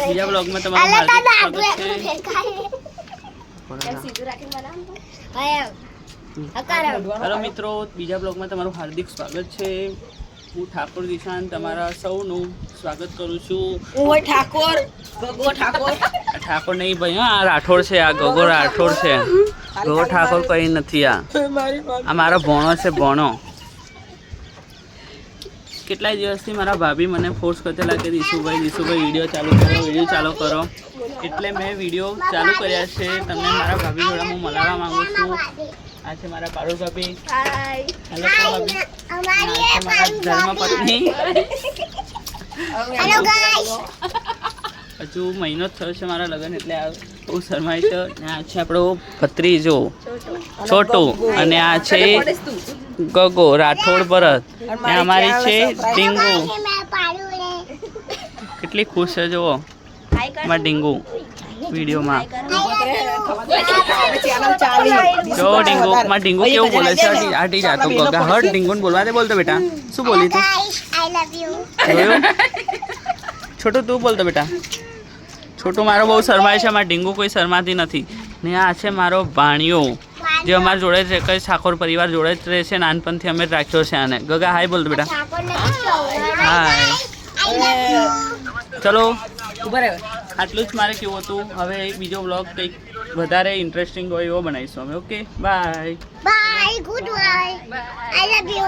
બીજા બ્લોગમાં તમારું હાર્દિક સ્વાગત છે। હેલો મિત્રો, બીજા બ્લોગમાં તમારું હાર્દિક સ્વાગત છે। હું ઠાકોર દિશાન તમારા સૌનું સ્વાગત કરું છું। ઠાકોર નહીં ભાઈ, આ રાઠોડ છે, આ ગગો રાઠોડ છે। ગગો ઠાકોર કઈ નથી। આ મારો ભોણો છે, ભોણો। કેટલાય દિવસથી મારા ભાભી મને ફોર્સ કરતેલા કે દીશુભાઈ વિડીયો ચાલુ કરો। એટલે મેં વિડીયો ચાલુ કર્યા છે। તમને મારા ભાભી જોડે હું મળવા માંગુ છું। આ છે મારા પારુલ ભાભી, હેલો ભાભી, મારા ધર્મપત્ની। હેલો ગાઈસ, હજુ મહિનો જ થયો છે મારા લગ્ન, એટલે આ બહુ શરમાય છે। આ છે આપણો ભત્રીજો છોટું, અને આ છે ગગો રાઠોડ ભરત, ને અમારી છે ડીંગુ। કેટલી ખુશ છે જુઓ મારા ડીંગુ વિડીયોમાં। જો ડીંગુ, મારા ડીંગુ કેવું બોલે છે? આટી જાતો ગગા હટ ડીંગુ ને બોલવા દે। બોલતો બેટા, શું બોલી તું? છોટું તું બોલતો બેટા। છોટું મારો બહુ શરમાય છે, મારા ડીંગુ કોઈ શરમાતી નથી। ને આ છે મારો ભાણિયો, જે અમારા જોડે જ કઈ ઠાકોર પરિવાર જોડે જ રહે છે। નાનપણથી અમે રાખ્યો છે આને। ગગા હાય બોલતો બેટા, હાય। ચલો આટલું જ મારે કેવું હતું। હવે બીજો બ્લોગ કંઈક વધારે ઇન્ટરેસ્ટિંગ હોય એવો બનાવીશું અમે। Okay, bye bye, good bye, I love you.